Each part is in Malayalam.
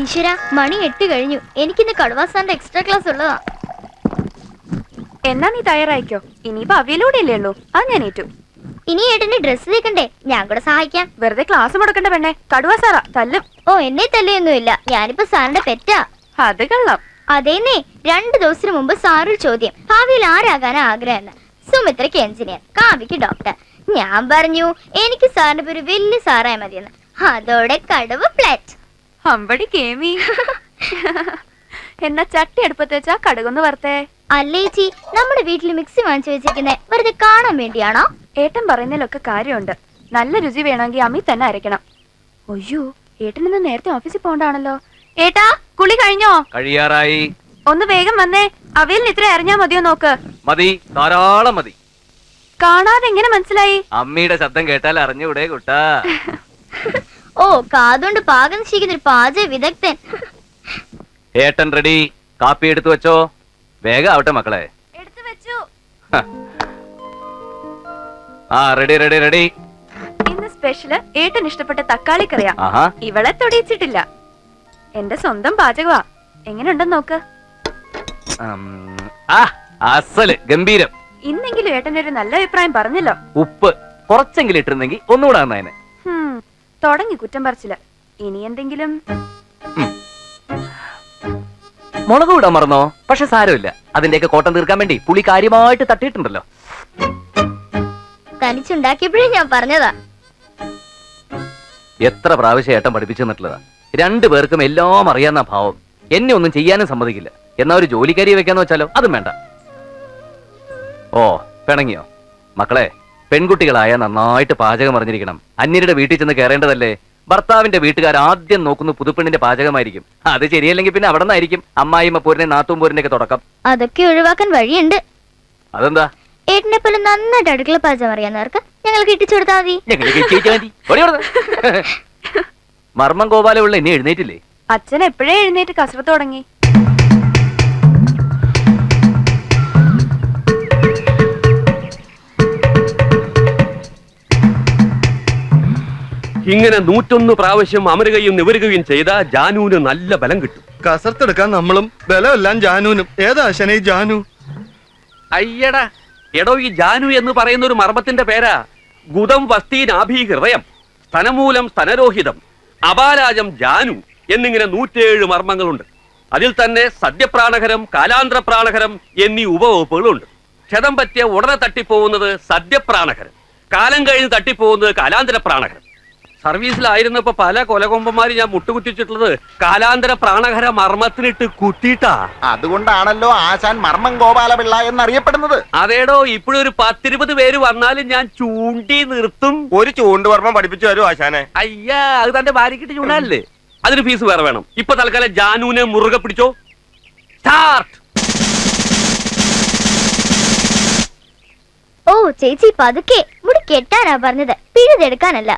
ഈശ്വര, മണി 8 കഴിഞ്ഞു. എനിക്കിന്ന് കടുവാസാന്റെ എക്സ്ട്രാ ക്ലാസ് ഉള്ളതാ. എന്നാ നീ തയ്യാറായിക്കോ, ഇനിയിപ്പോ അവിയലൂടെ ഇല്ലേ ഉള്ളൂ. അത് ഞാൻ ഏറ്റു. ഇനി ഏട്ടന് ഡ്രസ് തേക്കണ്ടേ? ഞാൻ കൂടെ സഹായിക്കാം. വെറുതെ ക്ലാസ് മുടക്കണ്ട പെണ്ണെ, കടുവാ സാറാ തല്ലും. ഓ, എന്നെ തല്ലിയൊന്നുമില്ല, ഞാനിപ്പോ സാറിന്റെ പെറ്റാ. അത് കള്ളം. അതേന്നേ, 2 ദിവസത്തിന് മുമ്പ് സാറൊരു ചോദ്യം, ഭാവിയിൽ ആരാകാനാ ആഗ്രഹം? സുമിത്രയ്ക്ക് എഞ്ചിനീയർ, കാവ്യക്ക് ഡോക്ടർ. ഞാൻ പറഞ്ഞു എനിക്ക് സാറിന്റെ പേര് വലിയ സാറായ മതിയെന്ന്. അതോടെ കടുവ ഫ്ലാറ്റ്. അമ്പടി കേമി. എന്നാ ചട്ടി അടുപ്പത്ത് വെച്ചാ കടുകൊന്ന് വറുത്തേ. അല്ലേച്ചി, നമ്മുടെ വീട്ടിൽ മിക്സി വാങ്ങിച്ചു വെച്ചിരിക്കുന്നേ വെറുതെ കാണാൻ വേണ്ടിയാണോ? ഏട്ടൻ പറയുന്നതിലൊക്കെ കാര്യമുണ്ട്. നല്ല രുചി വേണമെങ്കിൽ അമ്മി തന്നെ അരയ്ക്കണം. അയ്യോ, ഏട്ടൻ ഇന്ന് നേരത്തെ ഓഫീസിൽ പോകണ്ടാണല്ലോ. ഏട്ടാ, കുളി കഴിഞ്ഞോ? കഴിയാറായി. ഒന്ന് വേഗം വന്നേ. അവിയലിന് ഇത്ര അറിഞ്ഞാ മതിയോ നോക്ക്. മതി, ധാരാളം മതി. കാണാതെ എങ്ങനെ മനസ്സിലായി? അമ്മിയുടെ ശബ്ദം കേട്ടാൽ അറിഞ്ഞൂടെ കുട്ടാ. ഓ, കാതുകൊണ്ട് പാകം നിശ്ചയിക്കുന്ന ഒരു പാചക വിദഗ്ധൻ. ഏട്ടൻ റെഡി. കാപ്പി എടുത്തു വെച്ചോ. വേഗം ആവട്ടെ മക്കളെ. എടുത്തു വെച്ചു. ആ, റെഡി റെഡി റെഡി. ഇന്ന് സ്പെഷ്യല് ഏട്ടൻ ഇഷ്ടപ്പെട്ട തക്കാളി കറിയാ. ആഹാ, ഇവളെ തൊടിയിച്ചിട്ടില്ല. എന്റെ സ്വന്തം പാചകവാ. എങ്ങനെയുണ്ടെന്ന് നോക്ക്. അസല് ഗംഭീരം. ഇന്നെങ്കിലും ഏട്ടന്റെ ഒരു നല്ല അഭിപ്രായം പറഞ്ഞല്ലോ. ഉപ്പ് കുറച്ചെങ്കിലും ഇട്ടിരുന്നെങ്കിൽ ഒന്നുകൂടെ നന്നായനെ. തുടങ്ങി കുറ്റം പറിച്ചില്ല. ഇനി എന്തെങ്കിലും മുളക് വിടാൻ മറന്നോ? പക്ഷെ സാരമില്ല, അതിന്റെയൊക്കെ കോട്ടം തീർക്കാൻ വേണ്ടി പുളി കാര്യമായിട്ട് തട്ടിയിട്ടുണ്ടല്ലോ. തനിച്ചുണ്ടാക്കിയപ്പോഴേ ഞാൻ പറഞ്ഞതാ. എത്ര പ്രാവശ്യം ഏട്ടൻ പഠിപ്പിച്ചു തന്നിട്ടുള്ളതാ. 2 പേർക്കും എല്ലാം അറിയാവുന്ന ഭാവം. എന്നെ ഒന്നും ചെയ്യാനും സമ്മതിക്കില്ല. എന്നാ ഒരു ജോലിക്കാരിയെ വെക്കാന്ന് വെച്ചാലോ? അതും വേണ്ട. ഓ, പിണങ്ങിയോ? മക്കളെ, പെൺകുട്ടികളായ നന്നായിട്ട് പാചകം അറിഞ്ഞിരിക്കണം. അന്യരുടെ വീട്ടിൽ ചെന്ന് കയറേണ്ടതല്ലേ. ഭർത്താവിന്റെ വീട്ടുകാർ ആദ്യം നോക്കുന്ന പുതുപ്പെണ്ണിന്റെ പാചകമായിരിക്കും. അത് ശരിയല്ലെങ്കിൽ പിന്നെ അവിടെ നിന്നായിരിക്കും അമ്മായിമ്മ പോരിനെ നാത്തും പോരിന്റെ ഒക്കെ തുടക്കം. അതൊക്കെ ഒഴിവാക്കാൻ വഴിയുണ്ട്. അതെന്താ? ഏട്ടനെ പോലെ നന്നായിട്ട് അടുക്കള പാചകം അറിയാവുന്നവർക്ക് ഞങ്ങൾ കിട്ടിച്ചു കൊടുത്താൽ മതി. മർമ്മം ഗോപാലുള്ള ഇനി എഴുന്നേറ്റില്ലേ? അച്ഛൻ എപ്പോഴേ എഴുന്നേറ്റ് കസരത്ത് തുടങ്ങി. ഇങ്ങനെ 101 പ്രാവശ്യം അമരുകയും നിവരുകയും ചെയ്ത ജാനുവിന് നല്ല ബലം കിട്ടും. കസർത്തെടുക്കാൻ നമ്മളും ബലമെല്ലാം ജാനുവിനും. ഏതാ ശനി ജാനു? അയ്യടാ, എടോ, ഈ ജാനു എന്ന് പറയുന്ന ഒരു മർമ്മത്തിന്റെ പേരാ. ഗുദം വസ്തീനാഭി ഹൃദയം, സ്തനമൂലം സ്തനരോഹിതം, അപാരാജം ജാനു എന്നിങ്ങനെ 107 മർമ്മങ്ങളുണ്ട്. അതിൽ തന്നെ സദ്യപ്രാണഹരം, കാലാന്തരപ്രാണഹരം എന്നീ ഉപവകുപ്പുകളുണ്ട്. ക്ഷതം പറ്റിയ ഉടനെ തട്ടിപ്പോകുന്നത് സദ്യപ്രാണഹരം, കാലം കഴിഞ്ഞ് തട്ടിപ്പോകുന്നത് കാലാന്തരപ്രാണഹരം. സർവീസിലായിരുന്നപ്പോ പല കൊലകൊമ്പന്മാര് ഞാൻ മുട്ടുകുത്തിച്ചിട്ടുള്ളത് കാലാന്തര പ്രാണഹര മർമ്മത്തിനിട്ട് കുത്തിയിട്ടാ. അതുകൊണ്ടാണല്ലോ ആശാൻ മർമ്മം ഗോപാലപിള്ള എന്നറിയപ്പെടുന്നത്. അതേടോ, ഇപ്പോഴൊരു 10-20 പേര് വന്നാലും ഞാൻ ചൂണ്ടി നിർത്തും. ഒരു ചൂണ്ടുവർമ്മം പഠിപ്പിച്ചു തരൂ ആശാനെ. അയ്യാ, അത് തന്റെ ഭാര്യക്കിട്ട് ചൂണ്ടല്ലേ. അതിന് ഫീസ് വേറെ വേണം. ഇപ്പൊ തൽക്കാലം ജാനുവിനെ മുറുകെ പിടിച്ചോ. സ്റ്റാർട്ട്. ഓ ചേച്ചി, പതുക്കെ. മുടി കെട്ടാനാ പറഞ്ഞത്, പിഴുതെടുക്കാനല്ല.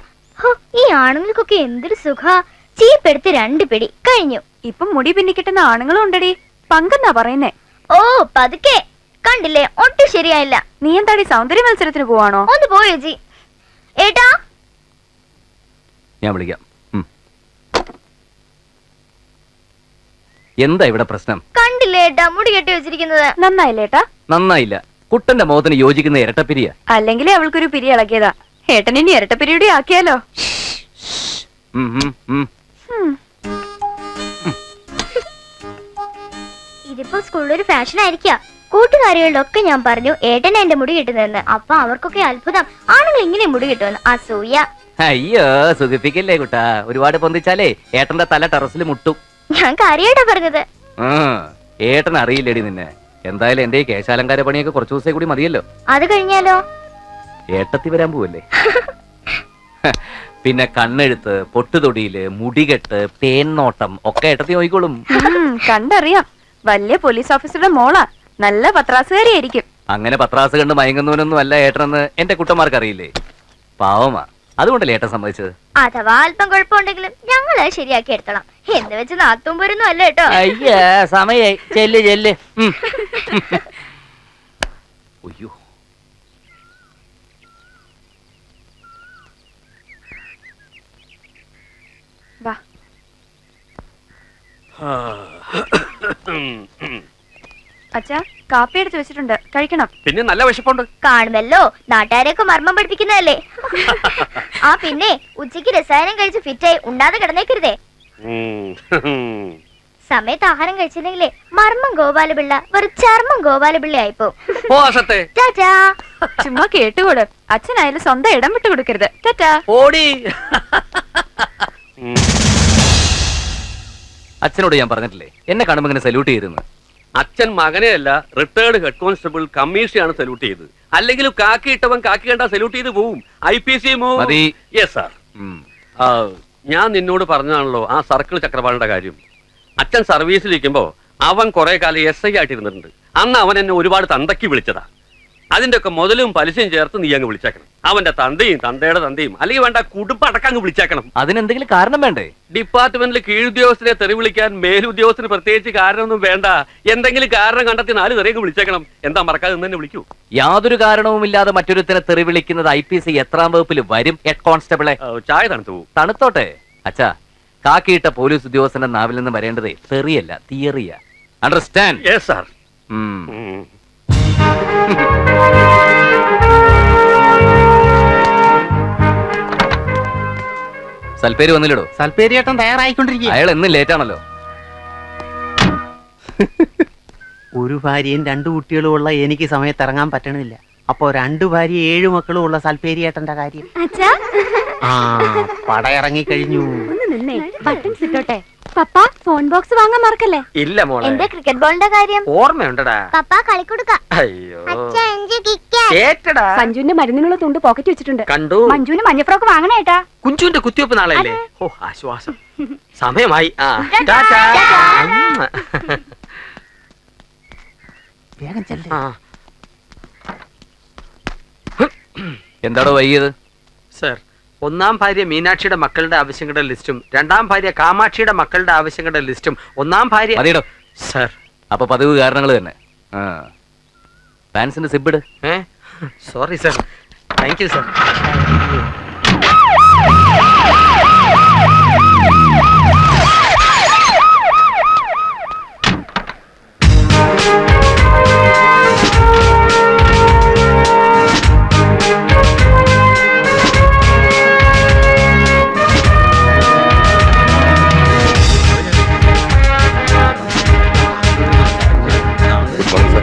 ഈ ആണുങ്ങൾക്കൊക്കെ എന്തൊരു സുഖാ. ചീപ്പെടുത്ത് 2 പിടി കഴിഞ്ഞു. ഇപ്പം മുടി പിന്നിക്കിട്ടുന്ന ആണുങ്ങളും ഉണ്ടടി. പങ്കെന്നാ പറയുന്നേ. ഓ, പതുക്കെ. കണ്ടില്ലേ, ഒട്ടും ശരിയായില്ല. നീ എന്താടി സൗന്ദര്യ മത്സരത്തിന് പോവാണോ? ഒന്ന് പോ ചേച്ചി. ഏട്ടാ, ഞാൻ വിളിക്കാം. എന്താ ഇവിടെ പ്രശ്നം? കണ്ടില്ലേ ഏട്ടാ, മുടി കെട്ടി വെച്ചിരിക്കുന്നത്. നന്നായില്ലേട്ടാ? നന്നായില്ല. കുട്ടന്റെ മുഖത്തിന് യോജിക്കുന്ന ഇരട്ടപ്പിരിയ. അല്ലെങ്കിലേ അവൾക്കൊരു പിരി ഇളകിയതാ. ഏട്ടൻ ഇനി ഇരട്ടപ്പിരിയുടെ ആക്കിയാലോ? ഇതിപ്പോ സ്കൂളിലൊരു ഫാഷൻ ആയിരിക്കാം. കൂട്ടുകാരികളിലൊക്കെ ഞാൻ പറഞ്ഞു ഏട്ടനെ എന്റെ മുടി കിട്ടുന്നതെന്ന്. അപ്പൊ അവർക്കൊക്കെ അത്ഭുതം, ആണുങ്ങൾ ഇങ്ങനെ മുടി കിട്ടുമെന്ന്. അസൂയ. അയ്യോ, സുഖിപ്പിക്കല്ലേ കുട്ടാ. ഒരുപാട് പൊന്തിച്ചാലേ ഏട്ടന്റെ തല ടെറസിൽ മുട്ടും. ഞാൻ കാര്യമായിട്ടാ പറഞ്ഞത്. ഏട്ടൻ അറിയില്ലേടി നിന്നെ. എന്തായാലും എന്റെ ഈ കേശാലങ്കാര പണിയൊക്കെ കുറച്ചു ദിവസം കൂടി മതിയല്ലോ. അത് കഴിഞ്ഞാലോ? ഏട്ടത്തി വരാൻ പോവല്ലേ. പിന്നെ കണ്ണെഴുത്ത്, പൊട്ടുതൊടിയില്, മുടികെട്ട്, തേന്നോട്ടം ഒക്കെ ഏട്ടത്തി നോക്കിക്കോളും. കണ്ടറിയാം. വലിയ പോലീസ് ഓഫീസറുടെ മോളാ. നല്ല പത്രാസുകാരിയായിരിക്കും. അങ്ങനെ പത്രാസ് കണ്ട് മയങ്ങുന്നവനൊന്നും അല്ല ഏട്ടനെന്ന് എന്റെ കുട്ടന്മാർക്ക് അറിയില്ലേ. പാവമാ. അതുകൊണ്ടല്ലേ ഏട്ടൻ സമ്മതിച്ചത്. അഥവാ അല്പം കുഴപ്പമുണ്ടെങ്കിലും ഞങ്ങൾ അത് ശരിയാക്കി എടുത്തോളാം. എന്ന് വെച്ച് നാത്തും പോരൊന്നും അല്ല കേട്ടോ. അയ്യാ, സമയായി. ചെല്ല് ചെല്ല്. അയ്യോ, വാ. അച്ഛാ കാപ്പി എടുത്ത് വെച്ചിട്ടുണ്ട്, കഴിക്കണം. പിന്നെ നല്ല വിശപ്പുണ്ട്. കാണുമല്ലോ, നാട്ടുകാരെയൊക്കെ മർമ്മം പഠിപ്പിക്കുന്നതല്ലേ. ആ പിന്നെ ഉച്ചയ്ക്ക് രസായനം കഴിച്ച് ഫിറ്റായി ഉണ്ടാതെ കിടന്നേക്കരുതേ. സമയത്ത് ആഹാരം കഴിച്ചില്ലെങ്കിലേ മർമ്മം ഗോപാലപിള്ള വെറും ചർമ്മം ഗോപാലപിള്ള ആയിപ്പോ. ഓ അസത്തെ ടാറ്റാ. ചുമ്മാ കേട്ടുകൂട്. അച്ഛനായാലും സ്വന്തം ഇടം വിട്ടു കൊടുക്കരുത്. ടാറ്റാ. ഓടി. അച്ഛനോട് ഞാൻ പറഞ്ഞിട്ടില്ലേ എന്നെ കാണുമ്പോ ഇങ്ങനെ സല്യൂട്ട് ചെയ്തിരുന്നു. അച്ഛൻ മകനെയല്ല റിട്ടയർഡ് ഹെഡ് കോൺസ്റ്റബിൾ കമ്മീഷനാണ് സല്യൂട്ട് ചെയ്തത്. അല്ലെങ്കിലും കാക്കി ഇട്ടവൻ കാക്കി കണ്ടാ സല്യൂട്ട് ചെയ്ത് പോവും. IPC മതി. Yes sir. ഞാൻ നിന്നോട് പറഞ്ഞാണല്ലോ ആ സർക്കിൾ ചക്രപാലിന്റെ കാര്യം. അച്ഛൻ സർവീസിലിരിക്കുമ്പോ അവൻ കുറെ കാലം SI ആയിട്ടിരുന്നിട്ടുണ്ട്. അന്ന് അവൻ എന്നെ ഒരുപാട് തന്തയ്ക്ക് വിളിച്ചതാ. അതിന്റെ ഒക്കെ മുതലും പലിശയും ചേർത്ത് നീ അങ്ങ് വിളിച്ചേക്കണം. അവന്റെ തന്തയും തന്തയുടെ തന്തയും അല്ലെങ്കിൽ വേണ്ട കുടുംബം അടക്കം അങ്ങ് വിളിച്ചേക്കണം. അതിനെന്തെങ്കിലും കാരണം വേണ്ടേ? ഡിപ്പാർട്ട്മെന്റിൽ കീഴുദ്യോഗസ്ഥരെ തെറി വിളിക്കാൻ മേലുദ്യോഗസ്ഥന് പ്രത്യേകിച്ച് കാരണമൊന്നും വേണ്ട. എന്തെങ്കിലും കാരണം കണ്ടെത്തി 4 തെറിയൊക്കെ വിളിച്ചേക്കണം. എന്താ മറക്കാതെ തന്നെ വിളിക്കൂ. യാതൊരു കാരണവുമില്ലാതെ മറ്റൊരുത്തിനെ തെറി വിളിക്കുന്നത് IPC എത്രാം വകുപ്പിൽ വരും ഹെഡ് കോൺസ്റ്റബിളെ? ചായ തണുത്തു പോകും. തണുത്തോട്ടെ അച്ഛാ. കാക്കിയിട്ട പോലീസ് ഉദ്യോഗസ്ഥന്റെ നാവിൽ നിന്ന് വരേണ്ടതേ തെറിയല്ല, തിയറിയാ. അണ്ടർസ്റ്റാൻഡ്? Yes sir. സൽപ്പേര് വന്നില്ലടോ? സൽപ്പേരിയേട്ടൻ തയ്യാറായിക്കൊണ്ടിരിക്കുക. അയാൾ എന്നും ലേറ്റ് ആണല്ലോ. ഒരു ഭാര്യയും 2 കുട്ടികളും ഉള്ള എനിക്ക് സമയത്ത് ഇറങ്ങാൻ പറ്റണില്ല. അപ്പോ 2 ഭാര്യ 7 മക്കളും ഉള്ള സൽപ്പേരിയേട്ടന്റെ കാര്യം. അച്ഛാ ആ പടയിറങ്ങി കഴിഞ്ഞു. ബട്ടൺസ് ഇട്ടോട്ടെ. പപ്പ ഫോൺ ബോക്സ് വാങ്ങാൻ മറക്കല്ലേ. ഇല്ല മോളെ. എന്റെ ക്രിക്കറ്റ് ബോളിന്റെ കാര്യം ഓർമ്മയുണ്ടടാ. പപ്പ കളിക്കൊടുക്ക. അയ്യോ കേട്ടടാ. സഞ്ജുവിന്റെ മരുന്നിനുള്ള തുണ്ട് പോക്കറ്റ് വെച്ചിട്ടുണ്ട്. കണ്ടു. മഞ്ജുവിന് മഞ്ഞ ഫ്രോക്ക് വാങ്ങണേട്ടാ. കുഞ്ചുവിന്റെ കുത്തിവെപ്പ് നാളെയല്ലേ? ഓ ആശ്വാസം. സമയമായി. വേഗം ചെല്ല്. എന്താടോ വൈകിയത്? സർ, 1-ാം ഭാര്യ മീനാക്ഷിയുടെ മക്കളുടെ ആവശ്യങ്ങളുടെ ലിസ്റ്റും 2-ാം ഭാര്യ കാമാക്ഷിയുടെ മക്കളുടെ ആവശ്യങ്ങളുടെ ലിസ്റ്റും 1-ാം ഭാര്യ. മതിയടോ. സർ. അപ്പൊ പതിവ് കാരണങ്ങൾ തന്നെ. ഫാൻസിന്റെ സിബിട്. Sorry sir. Thank you sir.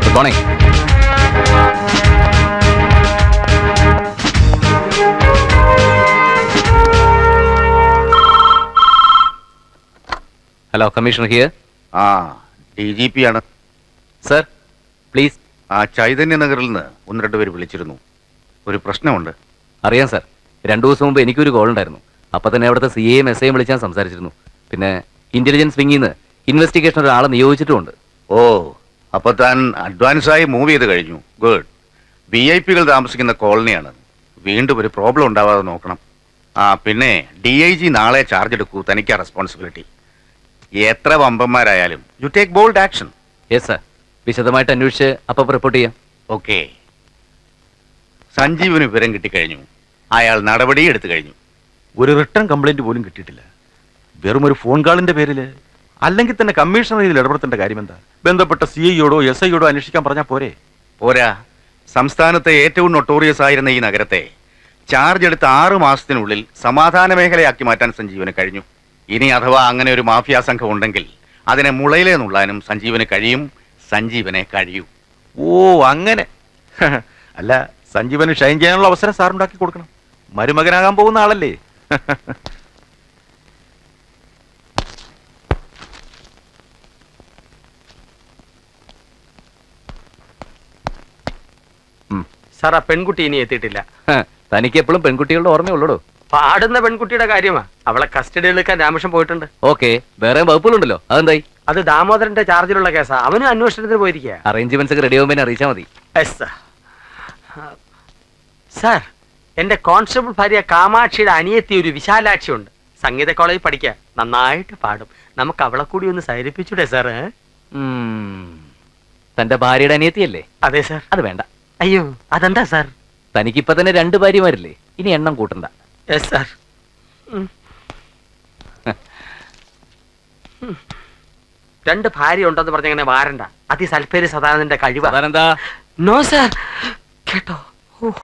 Good morning. Hello, commissioner here. DGP ആണ്. Sir please. ചൈതന്യ നഗറിൽ നിന്ന് 1-2 പേര് വിളിച്ചിരുന്നു. ഒരു പ്രശ്നമുണ്ട്. അറിയാം സർ. 2 ദിവസം മുമ്പ് എനിക്കൊരു കോൾ ഉണ്ടായിരുന്നു. അപ്പൊ തന്നെ അവിടുത്തെ CAയും SIയും വിളിച്ചാൽ സംസാരിച്ചിരുന്നു. പിന്നെ ഇന്റലിജൻസ് വിങ്ങിൽ നിന്ന് ഇൻവെസ്റ്റിഗേഷൻ ഒരാളെ നിയോഗിച്ചിട്ടുമുണ്ട്. ഓ, അപ്പൊ താൻ അഡ്വാൻസായി മൂവ് ചെയ്ത് കഴിഞ്ഞു. ഗുഡ്. VIP-കൾ താമസിക്കുന്ന കോളനിയാണ്. വീണ്ടും ഒരു പ്രോബ്ലം ഉണ്ടാവാതെ നോക്കണം. പിന്നെ DIG നാളെ ചാർജ് എടുക്കൂ. തനിക്കാ റെസ്പോൺസിബിലിറ്റി. എത്ര വമ്പന്മാരായാലും you take bold action. Yes sir. വിശദമായിട്ട് അന്വേഷിച്ച് അപ്പം റിപ്പോർട്ട് ചെയ്യാം. ഓക്കെ. സഞ്ജീവിന് വിവരം കിട്ടിക്കഴിഞ്ഞു. അയാൾ നടപടി എടുത്തു കഴിഞ്ഞു. ഒരു റിട്ടേൺ കംപ്ലൈന്റ് പോലും കിട്ടിയിട്ടില്ല. വെറും ഒരു ഫോൺ കാളിന്റെ പേരില്. അല്ലെങ്കിൽ തന്നെ കമ്മീഷണർ ഇതിൽ ഇടപെടേണ്ട കാര്യം എന്താ? ബന്ധപ്പെട്ട CIയോടോ SIയോടോ അന്വേഷിക്കാൻ പറഞ്ഞാൽ പോരെ? പോരാ. സംസ്ഥാനത്തെ ഏറ്റവും നൊട്ടോറിയസ് ആയിരുന്ന ഈ നഗരത്തെ ചാർജ് എടുത്ത 6 മാസത്തിനുള്ളിൽ സമാധാന മേഖലയാക്കി മാറ്റാൻ സഞ്ജീവന് കഴിഞ്ഞു. ഇനി അഥവാ അങ്ങനെ ഒരു മാഫിയ സംഘം ഉണ്ടെങ്കിൽ അതിനെ മുളയിലേ നുള്ളാനും സഞ്ജീവന് കഴിയും. സഞ്ജീവനെ കഴിയൂ. ഓ അങ്ങനെ. അല്ല, സഞ്ജീവന് ഷൈൻ ചെയ്യാനുള്ള അവസരം സാറുണ്ടാക്കി കൊടുക്കണം. മരുമകനാകാൻ പോകുന്ന ആളല്ലേ. സാർ, ആ പെൺകുട്ടി ഇനി എത്തിയിട്ടില്ല. തനിക്ക് എപ്പോഴും പെൺകുട്ടികളുടെ ഓർമ്മയുള്ളൂ. പാടുന്ന പെൺകുട്ടിയുടെ കാര്യമാ. അവളെ കസ്റ്റഡിയിൽ എടുക്കാൻ രാമകൃഷ്ണൻ പോയിട്ടുണ്ട്. ഓക്കെ, വേറെ വകുപ്പുകളുണ്ടല്ലോ. അതെന്തായി? അത് ദാമോദരന്റെ ചാർജിലുള്ള കേസാ. അവനും അന്വേഷണത്തിന് പോയിരിക്കുക. അറേഞ്ച്മെന്റ്സ് ഒക്കെ റെഡി ആവുമ്പോൾ അറിയിച്ചാൽ മതി. സാർ, എന്റെ കോൺസ്റ്റബിൾ ഭാര്യ കാമാക്ഷിയുടെ അനിയത്തി ഒരു വിശാലാക്ഷി ഉണ്ട്. സംഗീത കോളേജിൽ പഠിക്കുക. നന്നായിട്ട് പാടും. നമുക്ക് അവളെ കൂടി ഒന്ന് സൈരിപ്പിച്ചൂടെ സാർ? തന്റെ ഭാര്യയുടെ അനിയത്തിയല്ലേ? അതെ സാർ. അത് വേണ്ട. അയ്യോ, അതെന്താ സാർ? തനിക്കിപ്പൊ തന്നെ 2 ഭാര്യമാരില്ലേ? ഇനി എണ്ണം കൂട്ടണ്ട. Yes sir. 2 ഭാര്യ ഉണ്ടെന്ന് പറഞ്ഞങ്ങനെ വാരണ്ട. അതി സൽപ്പേര് സദാനന്ദന്റെ കഴിവ്. അതാണെന്താ നോ സർ. കേട്ടോ?